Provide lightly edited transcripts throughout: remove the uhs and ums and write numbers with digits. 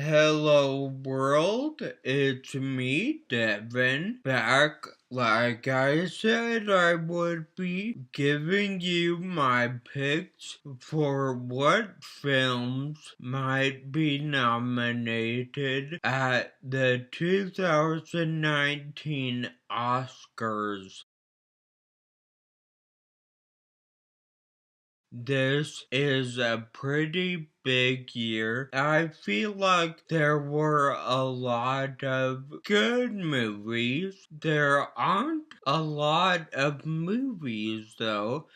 Hello world, it's me, Devin, back. Like I said, I would be giving you my picks for what films might be nominated at the 2019 Oscars. This is a pretty big year. I feel like there were a lot of good movies. There aren't a lot of movies, though,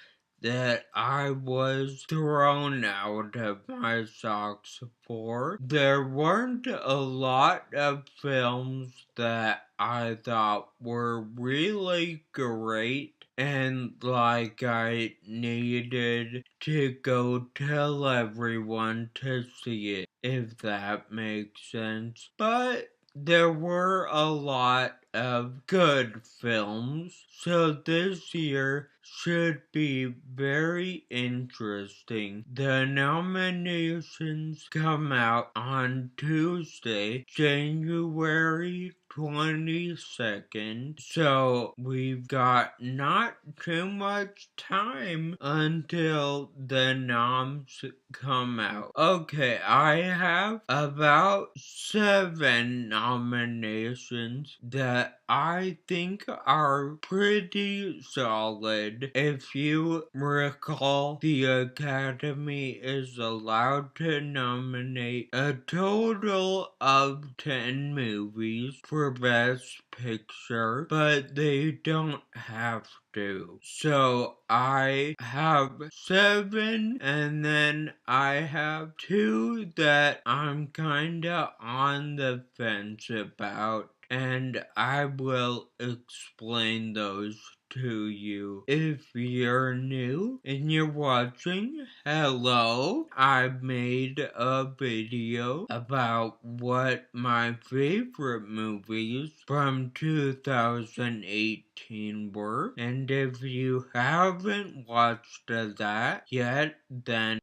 that I was thrown out of my socks for. There weren't a lot of films that I thought were really great and like I needed to go tell everyone to see it, if that makes sense. But there were a lot of good films, so this year should be very interesting. The nominations come out on Tuesday, January 22nd, so we've got not too much time until the noms come out. Okay, I have about 7 nominations that I think are pretty solid. If you recall, the Academy is allowed to nominate a total of 10 movies for Best Picture, but they don't have to. So I have 7, and then I have 2 that I'm kinda on the fence about, and I will explain those to you. If you're new and you're watching, hello! I made a video about what my favorite movies from 2018 were, and if you haven't watched that yet, then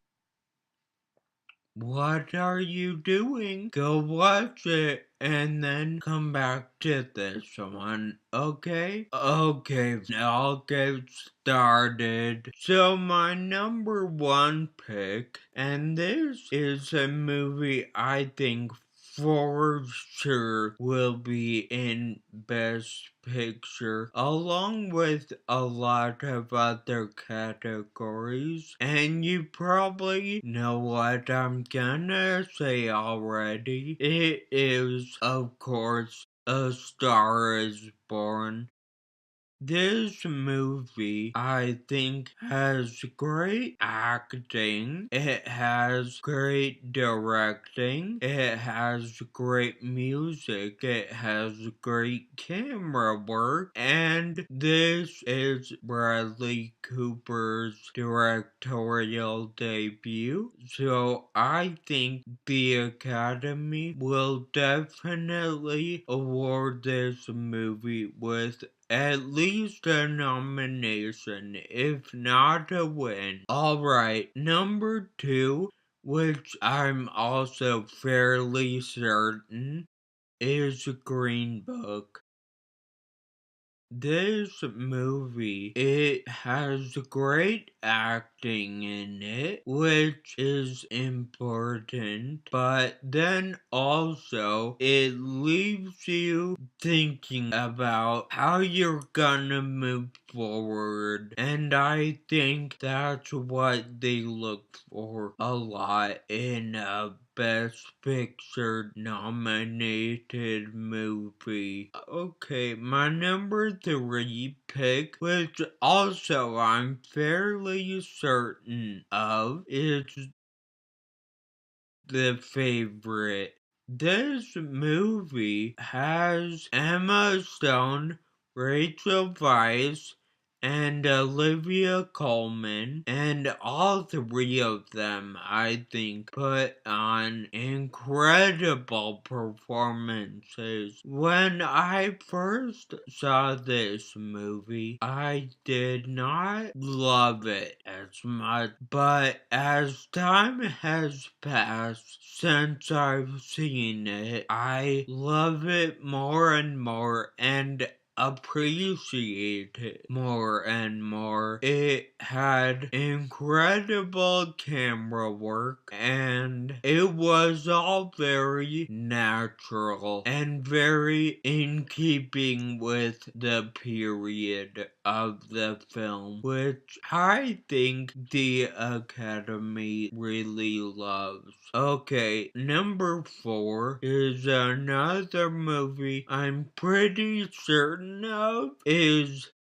what are you doing? Go watch it and then come back to this one, okay? Okay, I'll get started. So my number 1 pick, and this is a movie I think for sure will be in Best Picture, along with a lot of other categories. And you probably know what I'm gonna say already. It is, of course, A Star is Born. This movie, I think, has great acting, it has great directing, it has great music, it has great camera work, and this is Bradley Cooper's directorial debut, so I think the Academy will definitely award this movie with at least a nomination, if not a win. Alright, number 2, which I'm also fairly certain, is Green Book. This movie, it has great acting in it, which is important, but then also it leaves you thinking about how you're gonna move forward, and I think that's what they look for a lot in a Best Picture nominated movie. Okay, my number 3 pick, which also I'm fairly certain of, is The Favorite. This movie has Emma Stone, Rachel Weisz, and Olivia Colman, and all three of them, I think, put on incredible performances. When I first saw this movie, I did not love it as much, but as time has passed since I've seen it, I love it more and more, and appreciate it more and more. It had incredible camera work, and it was all very natural and very in keeping with the period of the film, which I think the Academy really loves. Okay, number 4 is another movie I'm pretty certain of is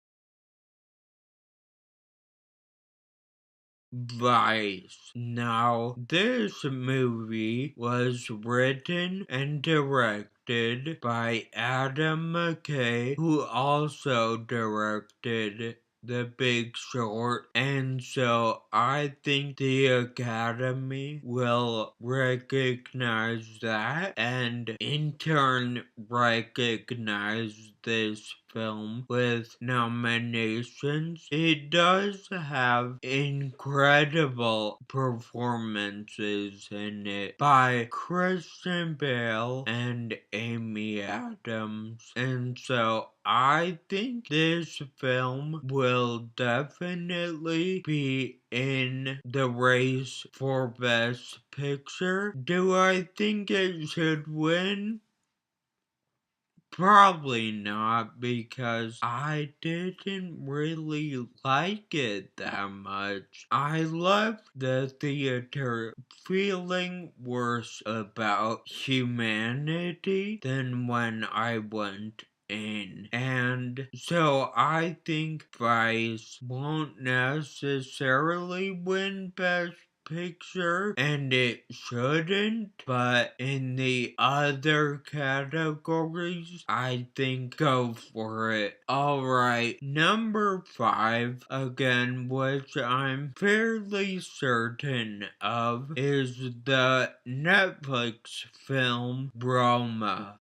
Vice. Now, this movie was written and directed by Adam McKay, who also directed The Big Short, and so I think the Academy will recognize that and in turn recognize this film with nominations. It does have incredible performances in it by Kristen Bell and Amy Adams, and so I think this film will definitely be in the race for Best Picture. Do I think it should win? Probably not, because I didn't really like it that much. I left the theater feeling worse about humanity than when I went in. And so I think Vice won't necessarily win Best Picture, and it shouldn't, but in the other categories, I think go for it. Alright, number 5, again, which I'm fairly certain of, is the Netflix film Roma.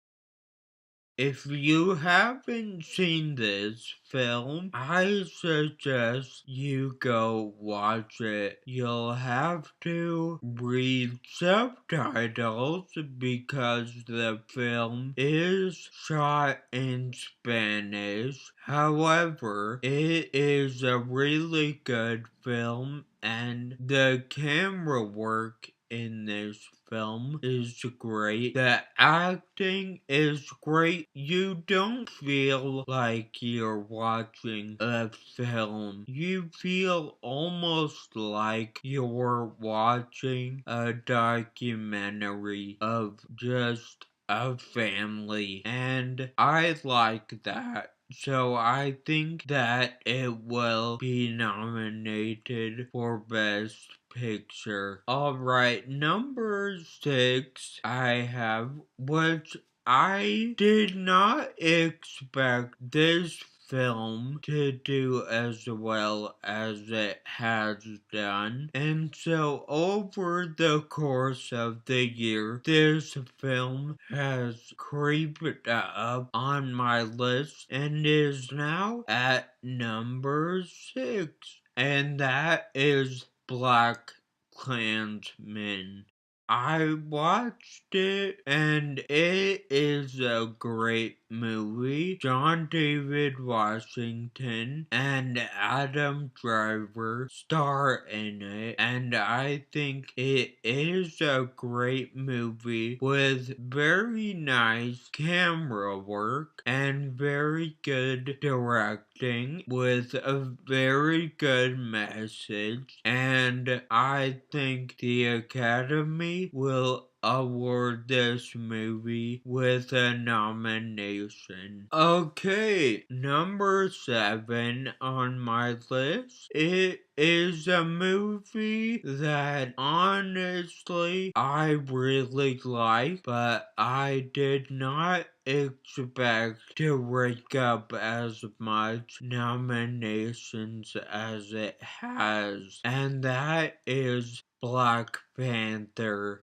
If you haven't seen this film, I suggest you go watch it. You'll have to read subtitles because the film is shot in Spanish. However, it is a really good film, and the camera work in this film is great. The acting is great. You don't feel like you're watching a film. You feel almost like you're watching a documentary of just a family, and I like that. So I think that it will be nominated for Best Picture. Alright, number 6 I have, which I did not expect this film to do as well as it has done, and so over the course of the year, this film has creeped up on my list and is now at number 6, and that is Black Klansman. I watched it, and it is a great movie. John David Washington and Adam Driver star in it, and I think it is a great movie with very nice camera work and very good directing with a very good message, and I think the Academy will award this movie with a nomination. Okay, number 7 on my list. It is a movie that honestly I really like, but I did not expect to rake up as much nominations as it has, and that is Black Panther.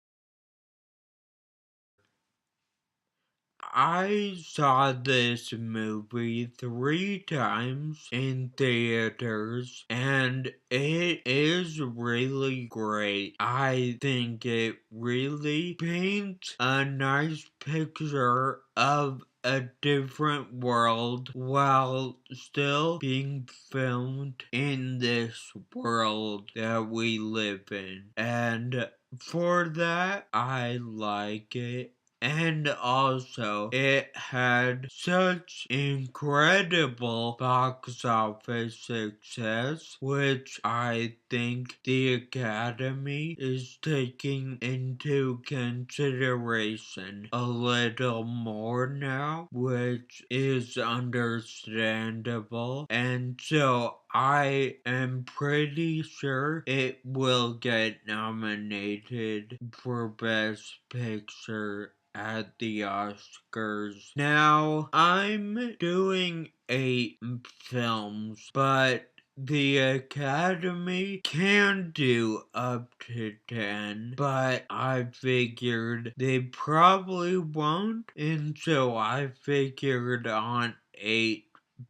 I saw this movie 3 times in theaters, and it is really great. I think it really paints a nice picture of a different world while still being filmed in this world that we live in. And for that, I like it. And also, it had such incredible box office success, which I think the Academy is taking into consideration a little more now, which is understandable. And so I am pretty sure it will get nominated for Best Picture at the Oscars. Now, I'm doing 8 films, but the Academy can do up to 10, but I figured they probably won't, and so I figured on 8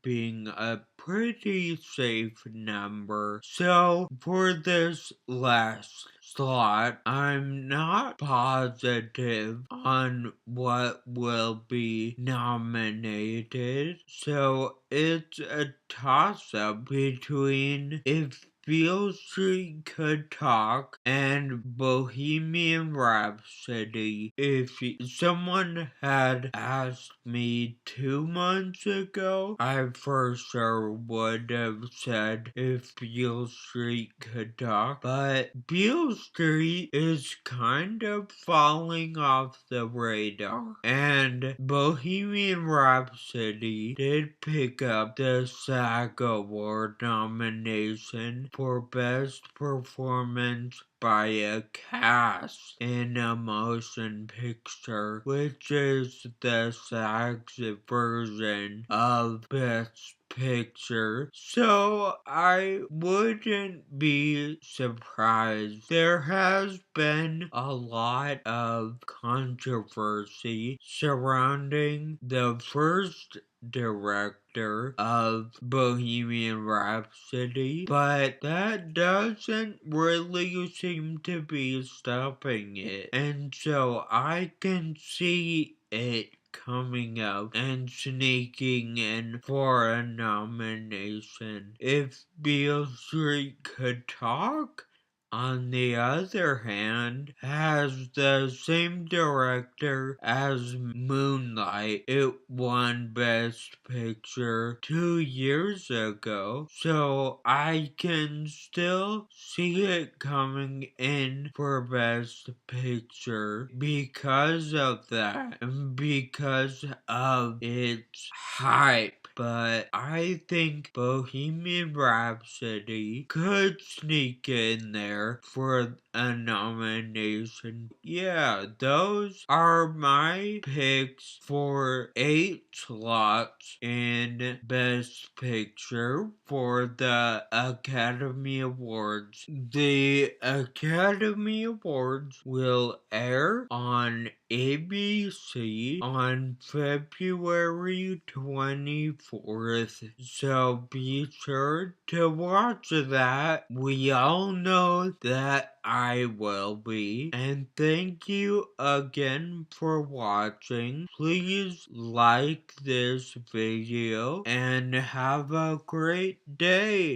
being a pretty safe number. So for this last slot, I'm not positive on what will be nominated. So it's a toss-up between If Beale Street Could Talk and Bohemian Rhapsody. If someone had asked me 2 months ago, I for sure would have said If Beale Street Could Talk, but Beale Street is kind of falling off the radar, and Bohemian Rhapsody did pick up the SAG Award nomination for Best Performance by a Cast in a Motion Picture, which is the SAG's version of Best Picture. So I wouldn't be surprised. There has been a lot of controversy surrounding the first director of Bohemian Rhapsody, but that doesn't really seem to be stopping it. And so I can see it coming up and sneaking in for a nomination. If Beale Street Could Talk, on the other hand, has the same director as Moonlight. It won Best Picture 2 years ago, so I can still see it coming in for Best Picture because of that and because of its hype. But I think Bohemian Rhapsody could sneak in there for a nomination. Yeah, those are my picks for 8 slots in Best Picture for the Academy Awards. The Academy Awards will air on ABC on February 24th, so be sure to watch that. We all know that I will be. And thank you again for watching. Please like this video and have a great day.